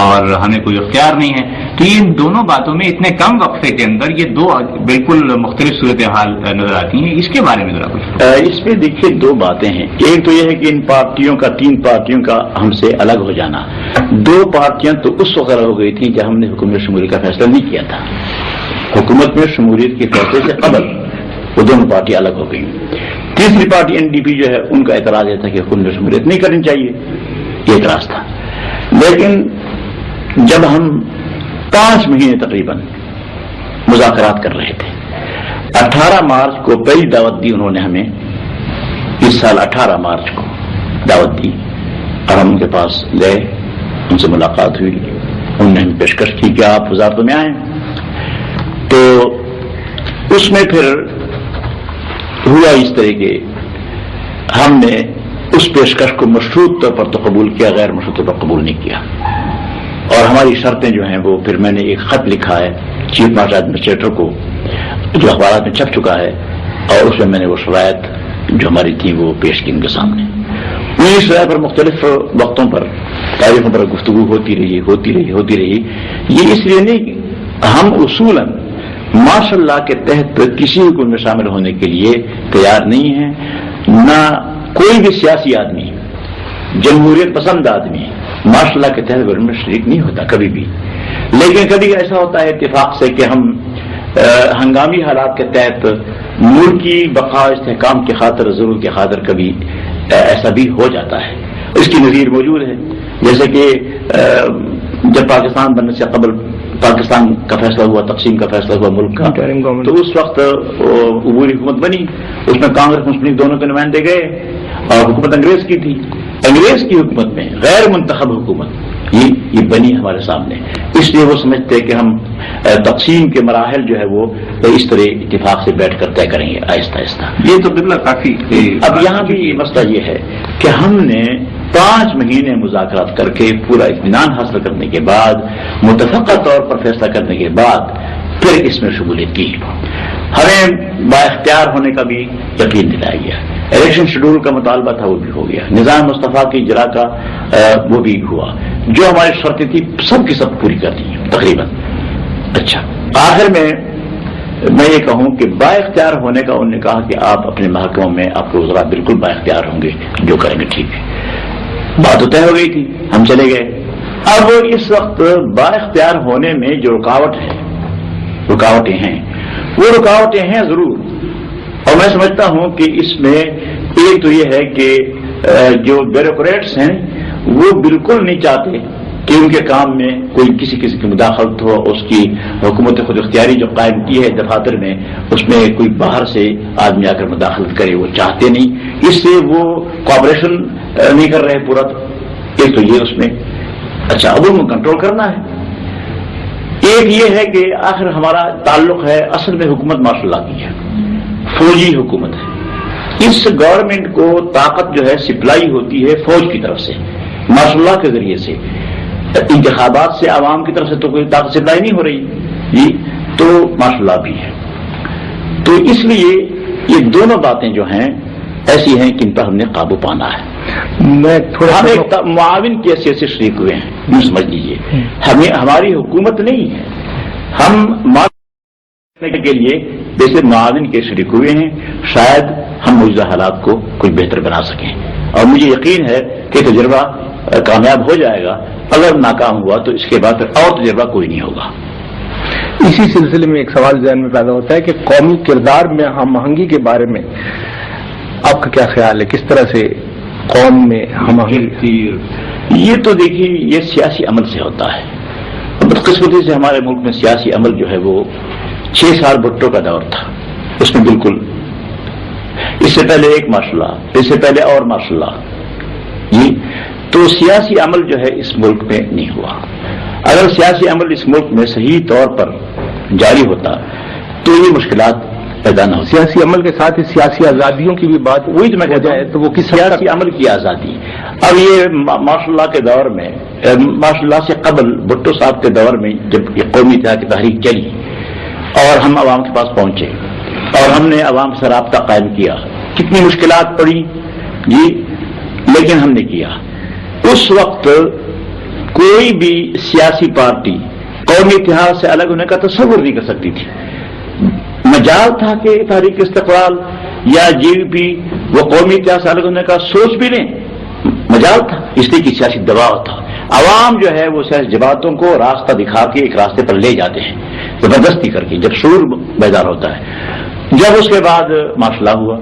اور ہمیں کوئی اختیار نہیں ہے. تو ان دونوں باتوں میں اتنے کم وقفے کے اندر یہ دو بالکل مختلف صورتحال نظر آتی ہیں. اس کے بارے میں ذرا کچھ. اس میں دیکھیے دو باتیں ہیں. ایک تو یہ ہے کہ ان پارٹیوں کا، تین پارٹیوں کا ہم سے الگ ہو جانا. دو پارٹیاں تو اس وقت الگ ہو گئی تھیں جب ہم نے حکومت شمولیت کا فیصلہ نہیں کیا تھا. حکومت میں شمولیت کے فیصلے سے قبل وہ دونوں پارٹیاں الگ ہو گئی. تیسری پارٹی این ڈی پی جو ہے ان کا اعتراض یہ تھا کہ حکومت شمولیت نہیں کرنی چاہیے، یہ اعتراض تھا. لیکن جب ہم 5 مہینے تقریباً مذاکرات کر رہے تھے، 18 مارچ کو پہلی دعوت دی انہوں نے ہمیں، اس سال 18 مارچ کو دعوت دی اور ہم ان کے پاس گئے، ان سے ملاقات ہوئی، انہوں نے ہمیں پیشکش کی کہ آپ وزارتوں میں آئیں. تو اس میں پھر ہوا اس طرح کہ ہم نے اس پیشکش کو مشروط طور پر تو قبول کیا، غیر مشروط طور پر قبول نہیں کیا. اور ہماری شرطیں جو ہیں وہ پھر میں نے ایک خط لکھا ہے چیف مارشل ایڈمنسٹریٹر کو جو اخبارات میں چھپ چکا ہے، اور اس میں میں نے وہ شرائط جو ہماری تھی وہ پیش کی ان کے سامنے. انہیں شرائط پر مختلف وقتوں پر تاریخوں پر گفتگو ہوتی رہی. یہ اس لیے نہیں کہ ہم اصولاً ماشاء اللہ کے تحت کسی حکومت میں شامل ہونے کے لیے تیار نہیں ہیں. نہ کوئی بھی سیاسی آدمی، جمہوریت پسند آدمی ماشاء اللہ کے تحت گورنمنٹ میں شریک نہیں ہوتا کبھی بھی. لیکن کبھی ایسا ہوتا ہے اتفاق سے کہ ہم ہنگامی حالات کے تحت ملک کی بقا استحکام کی خاطر، ضرور کی خاطر کبھی ایسا بھی ہو جاتا ہے. اس کی نظیر موجود ہے. جیسے کہ جب پاکستان بننے سے قبل پاکستان کا فیصلہ ہوا، تقسیم کا فیصلہ ہوا ملک کا، تو اس وقت عبوری حکومت بنی، اس میں کانگریس مسلم لیگ دونوں کے نمائندے گئے اور حکومت انگریز کی تھی. انگریز کی حکومت میں غیر منتخب حکومت یہ بنی ہمارے سامنے. اس لیے وہ سمجھتے ہیں کہ ہم تقسیم کے مراحل جو ہے وہ اس طرح اتفاق سے بیٹھ کر طے کریں گے آہستہ آہستہ. یہ تو قبلہ کافی. اب یہاں بھی مسئلہ یہ ہے کہ ہم نے 5 مہینے مذاکرات کر کے پورا اطمینان حاصل کرنے کے بعد، متفقہ طور پر فیصلہ کرنے کے بعد پھر اس میں شمولیت کی. ہمیں با اختیار ہونے کا بھی یقین دلایا گیا. الیکشن شیڈول کا مطالبہ تھا وہ بھی ہو گیا. نظام مصطفیٰ کی اجرا کا وہ بھی ہوا. جو ہماری شرطیں تھی سب کی سب پوری کر دی تقریباً. اچھا، آخر میں یہ کہوں کہ با اختیار ہونے کا انہوں نے کہا کہ آپ اپنے محکموں میں آپ کے وزراء بالکل با اختیار ہوں گے، جو کریں گے ٹھیک ہے. بات تو طے ہو گئی تھی، ہم چلے گئے. اب اس وقت با اختیار ہونے میں جو رکاوٹیں ہیں وہ رکاوٹیں ہیں ضرور. اور میں سمجھتا ہوں کہ اس میں ایک تو یہ ہے کہ جو بیوروکریٹس ہیں وہ بالکل نہیں چاہتے کہ ان کے کام میں کوئی کسی کی مداخلت ہو. اس کی حکومت خود اختیاری جو قائم کی ہے دفاتر میں، اس میں کوئی باہر سے آدمی آ کر مداخلت کرے، وہ چاہتے نہیں. اس سے وہ کوآپریشن نہیں کر رہے پورا. ایک تو یہ اس میں. اچھا، اب ان کو کنٹرول کرنا ہے. ایک یہ ہے کہ آخر ہمارا تعلق ہے اصل میں حکومت ماشاء اللہ کی ہے، فوجی حکومت ہے. اس گورنمنٹ کو طاقت جو ہے سپلائی ہوتی ہے فوج کی طرف سے، ماشاء اللہ کے ذریعے سے. انتخابات سے عوام کی طرف سے تو کوئی طاقت سپلائی نہیں ہو رہی جی، تو ماشاء اللہ بھی ہے. تو اس لیے یہ دونوں باتیں جو ہیں ایسی ہیں کہ ان پر ہم نے قابو پانا ہے. میں تھوڑا ہم ایک معاون کی حیثیت سے شریک ہوئے ہیں، یوں سمجھ لیجیے. ہماری حکومت نہیں ہے، ہم کے لیے جیسے معاون کے شریک ہوئے ہیں. شاید ہم موجودہ حالات کو کچھ بہتر بنا سکیں. اور مجھے یقین ہے کہ تجربہ کامیاب ہو جائے گا. اگر ناکام ہوا تو اس کے بعد اور تجربہ کوئی نہیں ہوگا. اسی سلسلے میں ایک سوال ذہن میں پیدا ہوتا ہے کہ قومی کردار میں ہم آہنگی کے بارے میں آپ کا کیا خیال ہے؟ کس طرح سے قوم میں ہم آہنگی؟ یہ تو دیکھیے یہ سیاسی عمل سے ہوتا ہے. بدقسمتی سے ہمارے ملک میں سیاسی عمل جو ہے وہ 6 سال بھٹو کا دور تھا. اس میں بالکل اس سے پہلے ایک ماشاء اللہ، اس سے پہلے اور ماشاء اللہ جی. تو سیاسی عمل جو ہے اس ملک میں نہیں ہوا. اگر سیاسی عمل اس ملک میں صحیح طور پر جاری ہوتا تو یہ مشکلات پیدا نہ ہوتی. سیاسی عمل کے ساتھ سیاسی آزادیوں کی بھی بات وہی تو میں کہتا ہے، ہوں تو وہ کس سیاسی عمل کی آزادی. اب یہ ماشاء اللہ کے دور میں، ماشاء اللہ سے قبل بھٹو صاحب کے دور میں جب یہ قومی اتحاد کی تحریک چلی اور ہم عوام کے پاس پہنچے اور ہم نے عوام سے رابطہ قائم کیا، کتنی مشکلات پڑی جی، لیکن ہم نے کیا. اس وقت کوئی بھی سیاسی پارٹی قومی اتحاد سے الگ ہونے کا تصور نہیں کر سکتی تھی. مجال تھا کہ تحریک استقلال یا جے وی پی وہ قومی اتحاد سے الگ ہونے کا سوچ بھی لیں، مجال تھا. اس لیے کہ سیاسی دباؤ تھا. عوام جو ہے وہ سیاسی جماعتوں کو راستہ دکھا کے ایک راستے پر لے جاتے ہیں زبردستی کر کے، جب شعور بیدار ہوتا ہے. جب اس کے بعد ماشاء اللہ ہوا،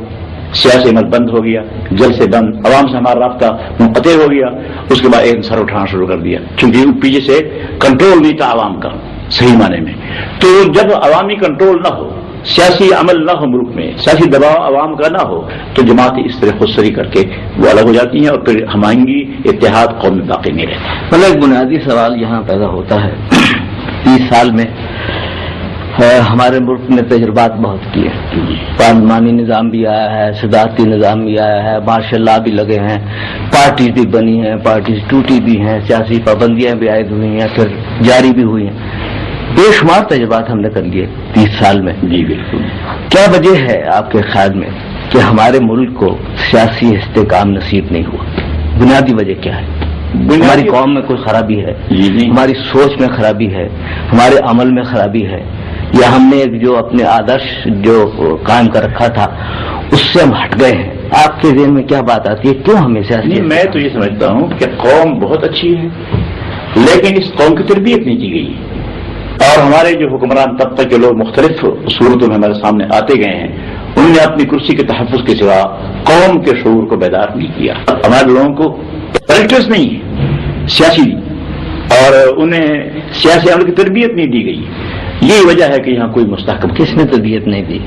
سیاسی عمل بند ہو گیا، جل سے بند، عوام سے ہمارا رابطہ منقطع ہو گیا. اس کے بعد ایک سر اٹھانا شروع کر دیا، چونکہ پیچھے سے کنٹرول نہیں تھا عوام کا صحیح معنی میں. تو جب عوامی کنٹرول نہ ہو، سیاسی عمل نہ ہو ملک میں، سیاسی دباؤ عوام کا نہ ہو، تو جماعتیں اس طرح خود سری کر کے وہ الگ ہو جاتی ہیں اور پھر ہم آئنگی اتحاد قوم میں باقی نہیں رہتا. مطلب ایک بنیادی سوال یہاں پیدا ہوتا ہے. 30 سال میں ہمارے ملک نے تجربات بہت کیے. پارلیمانی نظام بھی آیا ہے، صدارتی نظام بھی آیا ہے، مارشل لا بھی لگے ہیں، پارٹیز بھی بنی ہیں، پارٹیز ٹوٹی بھی ہیں، سیاسی پابندیاں بھی عائد ہوئی ہیں، پھر جاری بھی ہوئی ہیں. بے شمار تجربات ہم نے کر لیے 30 سال میں. جی بالکل. کیا وجہ ہے آپ کے خیال میں کہ ہمارے ملک کو سیاسی استحکام نصیب نہیں ہوا؟ بنیادی وجہ کیا ہے؟ ہماری قوم میں کوئی خرابی ہے؟ ہماری سوچ میں خرابی ہے؟ ہمارے عمل میں خرابی ہے؟ یا ہم نے جو اپنے آدرش جو قائم کر رکھا تھا اس سے ہم ہٹ گئے ہیں؟ آپ کے ذہن میں کیا بات آتی ہے؟ کیوں ہمیں سیاسی؟ میں تو یہ سمجھتا ہوں کہ قوم بہت اچھی ہے لیکن اس قوم کی تربیت نہیں کی گئی. اور ہمارے جو حکمران طبقے کے لوگ مختلف صورتوں میں ہمارے سامنے آتے گئے ہیں، انہوں نے اپنی کرسی کے تحفظ کے سوا قوم کے شعور کو بیدار نہیں کیا. ہمارے لوگوں کو پولیٹکس نہیں ہے سیاسی، اور انہیں سیاسی عمل کی تربیت نہیں دی گئی. یہی وجہ ہے کہ یہاں کوئی مستحکم کس نے تربیت نہیں دی؟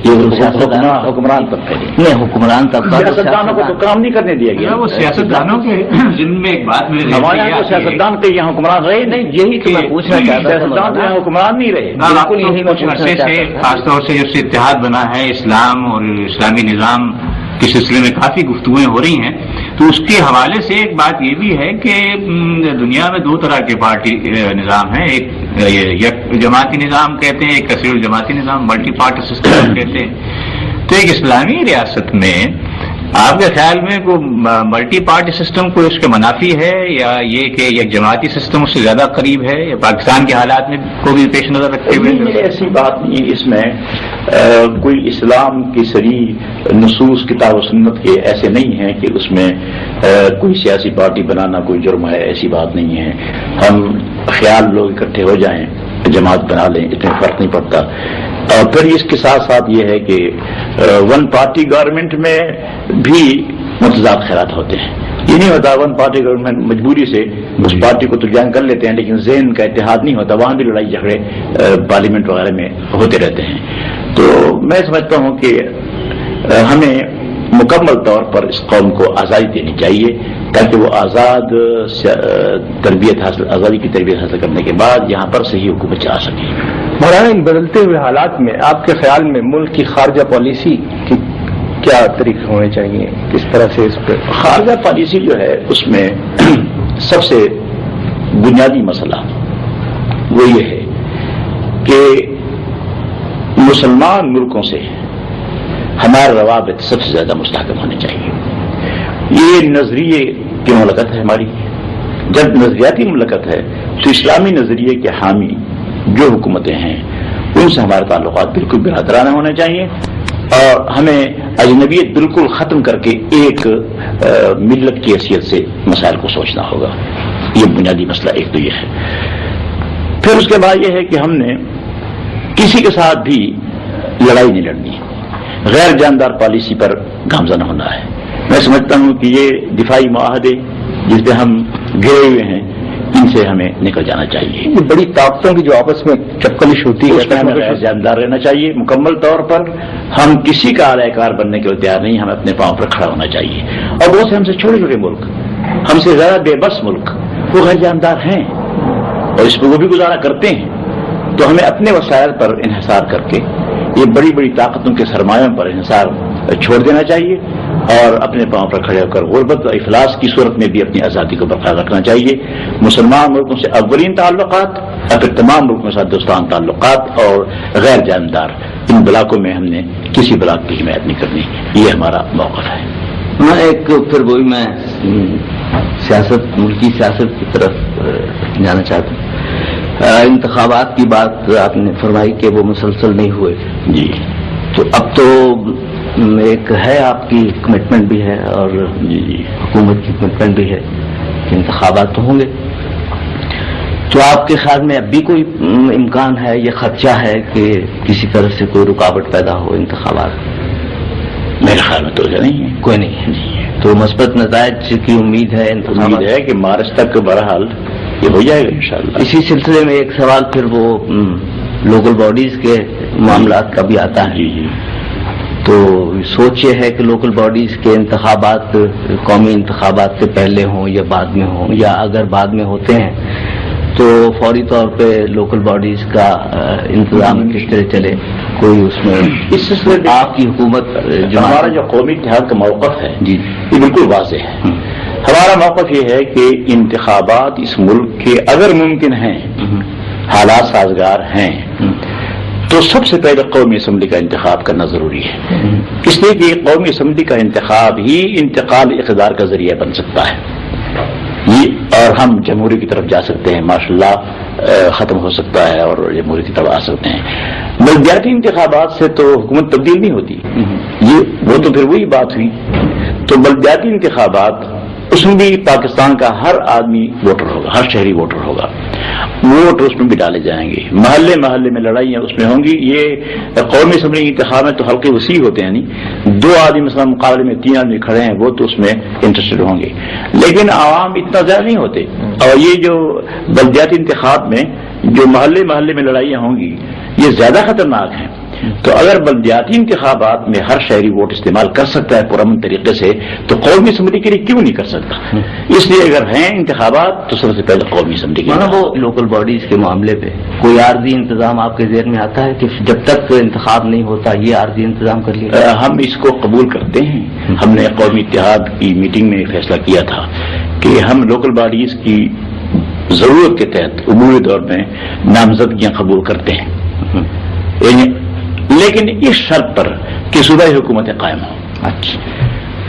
حکمران طبقے نہیں، حکمران طبقہ سیاستدانوں کو تو کام نہیں کرنے دیا گیا. وہ سیاستدانوں کے ضمن میں ایک بات میں ہمارے یہاں سیاستدان کے یہاں حکمران رہے نہیں. یہی تو میں پوچھنا چاہتا ہوں، سیاستدان یہاں حکمران نہیں رہے. بالکل یہی میں پوچھنا عرصے چاہتا سے ہوں. خاص طور سے جب سے اتحاد بنا ہے اسلام اور اسلامی نظام کے سلسلے میں کافی گفتگویں ہو رہی ہیں، تو اس کے حوالے سے ایک بات یہ بھی ہے کہ دنیا میں دو طرح کے پارٹی نظام ہیں. ایک جماعتی نظام کہتے ہیں، ایک کثیر الجماعتی نظام، ملٹی پارٹی سسٹم کہتے ہیں. تو ایک اسلامی ریاست میں آپ کے خیال میں کوئی ملٹی پارٹی سسٹم کوئی اس کے منافی ہے، یا یہ کہ ایک جماعتی سسٹم اس سے زیادہ قریب ہے، یا پاکستان کے حالات میں کو بھی پیش نظر رکھتے ہوئے؟ ایسی بات نہیں. اس میں کوئی اسلام کی صریح نصوص کتاب و سنت کے ایسے نہیں ہیں کہ اس میں کوئی سیاسی پارٹی بنانا کوئی جرم ہے. ایسی بات نہیں ہے. ہم خیال لوگ اکٹھے ہو جائیں، جماعت بنا لیں، اتنے فرق نہیں پڑتا. اور پھر اس کے ساتھ ساتھ یہ ہے کہ ون پارٹی گورنمنٹ میں بھی متضاد خیالات ہوتے ہیں. یہ نہیں ہوتا ون پارٹی گورنمنٹ مجبوری سے اس پارٹی کو تو جوائن کر لیتے ہیں، لیکن ذہن کا اتحاد نہیں ہوتا. وہاں بھی لڑائی جھگڑے پارلیمنٹ وغیرہ میں ہوتے رہتے ہیں. تو میں سمجھتا ہوں کہ ہمیں مکمل طور پر اس قوم کو آزادی دینی چاہیے تاکہ وہ آزاد آزادی کی تربیت حاصل کرنے کے بعد یہاں پر صحیح حکومت چلا سکے. مولانا، ان بدلتے ہوئے حالات میں آپ کے خیال میں ملک کی خارجہ پالیسی کی کیا طریقے ہونے چاہیے؟ کس طرح سے اس پہ خارجہ پالیسی جو ہے اس میں سب سے بنیادی مسئلہ وہ یہ ہے کہ مسلمان ملکوں سے ہمارے روابط سب سے زیادہ مستحکم ہونے چاہیے. یہ نظریے کی مملکت ہے ہماری. جب نظریاتی مملکت ہے تو اسلامی نظریے کے حامی جو حکومتیں ہیں ان سے ہمارے تعلقات بالکل برادرانہ ہونے چاہیے، اور ہمیں اجنبیت بالکل ختم کر کے ایک ملت کی حیثیت سے مسائل کو سوچنا ہوگا. یہ بنیادی مسئلہ ایک تو یہ ہے. پھر اس کے بعد یہ ہے کہ ہم نے کسی کے ساتھ بھی لڑائی نہیں لڑنی، غیر جاندار پالیسی پر گامزن ہونا ہے. میں سمجھتا ہوں کہ یہ دفاعی معاہدے جس پہ ہم گرے ہوئے ہیں ان سے ہمیں نکل جانا چاہیے. یہ بڑی طاقتوں کی جو آپس میں چپکلش ہوتی اس میں ہمیں غیر جاندار رہنا چاہیے. مکمل طور پر ہم کسی کا اعلی کار بننے کے لیے تیار نہیں. ہمیں اپنے پاؤں پر کھڑا ہونا چاہیے. اور بہت سے ہم سے چھوٹے چھوٹے ملک، ہم سے زیادہ بے بس ملک، وہ غیر جاندار ہیں اور اس پہ وہ بھی گزارا کرتے ہیں. تو ہمیں اپنے وسائل پر انحصار کر کے یہ بڑی بڑی طاقتوں کے سرمایوں پر انحصار چھوڑ دینا چاہیے اور اپنے پاؤں پر کھڑے ہو کر غربت و افلاس کی صورت میں بھی اپنی آزادی کو برقرار رکھنا چاہیے. مسلمان ملکوں سے اولین تعلقات اور پھر تمام ملکوں کے ساتھ دوستان تعلقات اور غیر جاندار ان بلاکوں میں ہم نے کسی بلاک کی حمایت نہیں کرنی. یہ ہمارا موقف ہے. میں ایک پھر وہی میں ملکی سیاست کی طرف جانا چاہتا ہوں. انتخابات کی بات آپ نے فرمائی کہ وہ مسلسل نہیں ہوئے. جی. تو اب تو ایک ہے آپ کی کمٹمنٹ بھی ہے اور حکومت کی کمٹمنٹ بھی ہے کہ انتخابات تو ہوں گے. تو آپ کے خیال میں اب بھی کوئی امکان ہے یا خدشہ ہے کہ کسی طرح سے کوئی رکاوٹ پیدا ہو انتخابات؟ میرے خیال میں تو نہیں ہے. کوئی نہیں ہے. تو مثبت نتائج کی امید ہے. امید ہے کہ مارچ تک بہرحال یہ ہو جائے گا انشاءاللہ. اسی سلسلے میں ایک سوال پھر وہ لوکل باڈیز کے معاملات کا بھی آتا ہے. جی. تو سوچ یہ ہے کہ لوکل باڈیز کے انتخابات قومی انتخابات سے پہلے ہوں یا بعد میں ہوں، یا اگر بعد میں ہوتے ہیں تو فوری طور پہ لوکل باڈیز کا انتظام کس طرح چلے. کوئی اس میں اس سلسلے میں آپ کی حکومت ہمارا جو قومی اتحاد کا موقف ہے جی یہ بالکل واضح ہے. ہمارا موقف یہ ہے کہ انتخابات اس ملک کے اگر ممکن ہیں، حالات سازگار ہیں، تو سب سے پہلے قومی اسمبلی کا انتخاب کرنا ضروری ہے. اس لیے کہ قومی اسمبلی کا انتخاب ہی انتقال اقتدار کا ذریعہ بن سکتا ہے اور ہم جمہوری کی طرف جا سکتے ہیں. ماشاءاللہ ختم ہو سکتا ہے اور جمہوری کی طرف آ سکتے ہیں. بلدیاتی انتخابات سے تو حکومت تبدیل نہیں ہوتی. وہ تو پھر وہی بات ہوئی. تو بلدیاتی انتخابات اس میں بھی پاکستان کا ہر آدمی ووٹر ہوگا، ہر شہری ووٹر ہوگا. ووٹ اس میں بھی ڈالے جائیں گے. محلے محلے میں لڑائیاں اس میں ہوں گی. یہ قومی اسمبلی انتخاب میں تو حلقے وسیع ہوتے ہیں. نہیں 2 آدمی مثلا مقابلے میں 3 آدمی کھڑے ہیں وہ تو اس میں انٹرسٹڈ ہوں گے، لیکن عوام اتنا زیادہ نہیں ہوتے. اور یہ جو بلدیاتی انتخاب میں جو محلے محلے میں لڑائیاں ہوں گی یہ زیادہ خطرناک ہیں. تو اگر بلدیاتی انتخابات میں ہر شہری ووٹ استعمال کر سکتا ہے پرامن طریقے سے تو قومی اسمبلی کے لیے کیوں نہیں کر سکتا؟ اس لیے اگر ہیں انتخابات تو سب سے پہلے قومی اسمبلی کے وہ لوکل باڈیز کے معاملے پہ کوئی عارضی انتظام آپ کے ذہن میں آتا ہے کہ جب تک انتخاب نہیں ہوتا یہ عارضی انتظام کر لیا؟ ہم اس کو قبول کرتے ہیں. ہم نے قومی اتحاد کی میٹنگ میں فیصلہ کیا تھا کہ ہم لوکل باڈیز کی ضرورت کے تحت عبوری دور میں نامزدگیاں قبول کرتے ہیں، لیکن اس شرط پر کہ صوبائی حکومتیں قائم ہوں. اچھا،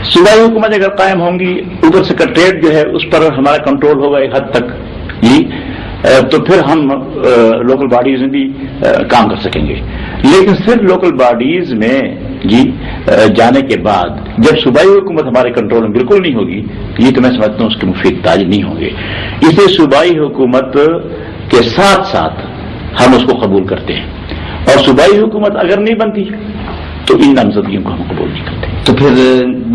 صوبائی حکومت اگر قائم ہوں گی، اوپر سیکرٹریٹ جو ہے اس پر ہمارا کنٹرول ہوگا ایک حد تک جی، تو پھر ہم لوکل باڈیز میں بھی کام کر سکیں گے. لیکن صرف لوکل باڈیز میں جی جانے کے بعد جب صوبائی حکومت ہمارے کنٹرول میں بالکل نہیں ہوگی، یہ تو میں سمجھتا ہوں اس کے مفید تاج نہیں ہوں گے. اس لیے صوبائی حکومت کے ساتھ ساتھ ہم اس کو قبول کرتے ہیں، اور صوبائی حکومت اگر نہیں بنتی تو ان نامزدگیوں کو ہم قبول نہیں کرتے. تو پھر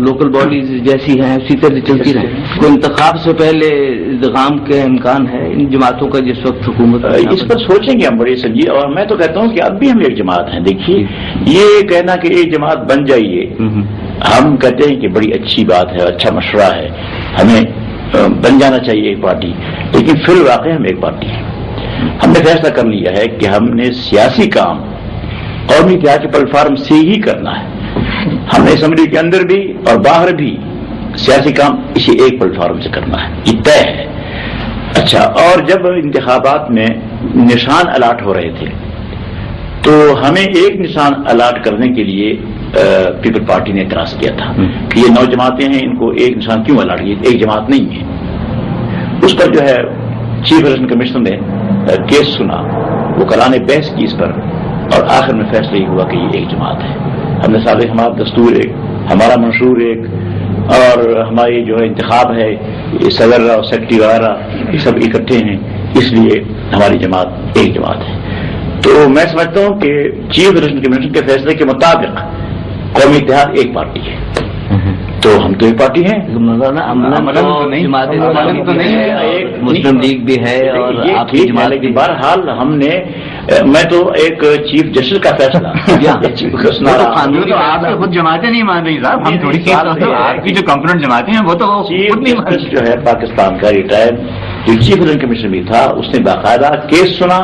لوکل باڈیز جیسی ہیں اسی طرح چلتی رہیں. کوئی انتخاب سے پہلے ادغام کے امکان ہے ان جماعتوں کا جس وقت حکومت؟ اس پر سوچیں گے ہم بڑے سنجیدہ، اور میں تو کہتا ہوں کہ اب بھی ہم ایک جماعت ہیں. دیکھیے یہ کہنا کہ ایک جماعت بن جائیے، ہم کہتے ہیں کہ بڑی اچھی بات ہے، اچھا مشورہ ہے، ہمیں بن جانا چاہیے ایک پارٹی، لیکن فی الواقع ہم ایک پارٹی ہیں. ہم نے فیصلہ کر لیا ہے کہ ہم نے سیاسی کام قومی اتحاد کے پلیٹ فارم سے ہی کرنا ہے. ہم نے اسمبلی کے اندر بھی اور باہر بھی سیاسی کام اسی ایک پلیٹ فارم سے کرنا ہے، یہ طے ہے. اچھا، اور جب انتخابات میں نشان الاٹ ہو رہے تھے تو ہمیں ایک نشان الاٹ کرنے کے لیے پیپل پارٹی نے اعتراض کیا تھا کہ یہ 9 جماعتیں ہیں، ان کو ایک نشان کیوں الاٹ کیا؟ ایک جماعت نہیں ہے. اس پر جو ہے چیف الیکشن کمیشن نے کیس سنا، وکلاء نے بحث کی اس پر، اور آخر میں فیصلہ یہ ہوا کہ یہ ایک جماعت ہے. ہم نے سابق ہمارا دستور ایک، ہمارا منشور ایک، اور ہماری جو ہے انتخاب ہے، صدر اور سیکرٹری وغیرہ یہ سب اکٹھے ہیں، اس لیے ہماری جماعت ایک جماعت ہے. تو میں سمجھتا ہوں کہ چیف الیکشن کمیشن کے فیصلے کے مطابق قومی اتحاد ایک پارٹی ہے، تو ہم تو ایک پارٹی ہیں. مسلم لیگ بھی ہے اور آپ کی جماعت بھی. بہرحال ہم نے، میں تو ایک چیف جسٹس کا فیصلہ آپ خود جماعتیں نہیں مان رہی صاحب، ہم تھوڑی آپ کی جو کمپوننٹ جماعتیں ہیں وہ تو خود نہیں مان رہی. جو ہے پاکستان کا ریٹائرڈ جو چیف الیکشن کمیشن بھی تھا، اس نے باقاعدہ کیس سنا،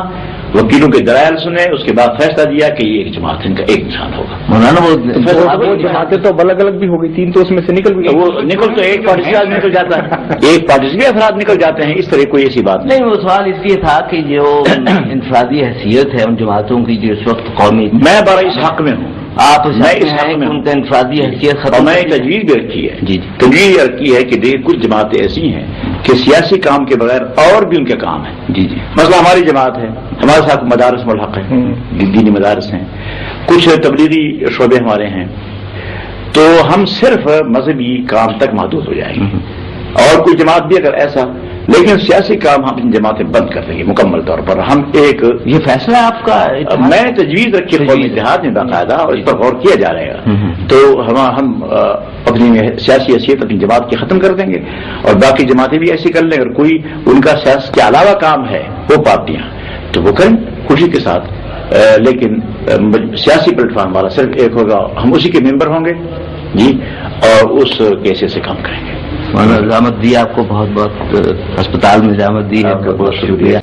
وکیلوں کے دلائل سنے، اس کے بعد فیصلہ دیا کہ یہ ایک جماعت ان کا ایک نشان ہوگا. مولانا وہ جماعتیں تو الگ الگ بھی ہو گئی، 3 تو اس میں سے نکل بھی، وہ نکل تو ایک پارٹی سے نکل جاتا ہے، ایک پارٹی سے بھی افراد نکل جاتے ہیں. اس طرح کوئی ایسی بات نہیں. وہ سوال اس لیے تھا کہ جو انفرادی حیثیت ہے ان جماعتوں کی جو اس وقت قومی، میں بڑا اس حق میں ہوں، آپ ان کا انفرادی حیثیت ختم. میں تجویز بھی رکھی ہے. جی تجویز رکھی ہے کہ دیکھیے کچھ جماعتیں ایسی ہیں کہ سیاسی کام کے بغیر اور بھی ان کے کام ہیں. جی جی، مثلا ہماری جماعت ہے، ہمارے ساتھ مدارس ملحق ہیں، دینی مدارس ہیں، کچھ تبلیغی شعبے ہمارے ہیں، تو ہم صرف مذہبی کام تک محدود ہو جائیں گے. اور کوئی جماعت بھی اگر ایسا، لیکن سیاسی کام ہم جماعتیں بند کر دیں گے مکمل طور پر. ہم ایک، یہ فیصلہ آپ کا، میں تجویز رکھی قومی اتحاد میں باقاعدہ، اور اس پر غور کیا جا رہے گا. تو ہم اپنی سیاسی حیثیت اپنی جماعت کی ختم کر دیں گے، اور باقی جماعتیں بھی ایسی کر لیں. اگر کوئی ان کا سیاست کے علاوہ کام ہے وہ پارٹیاں تو وہ کریں خوشی کے ساتھ، لیکن سیاسی پلیٹ فارم ہمارا صرف ایک ہوگا، ہم اسی کے ممبر ہوں گے جی، اور اس کیسے سے کام کریں گے. زحمت دی آپ کو، بہت بہت ہسپتال میں زحمت دی ہے، بہت شکریہ.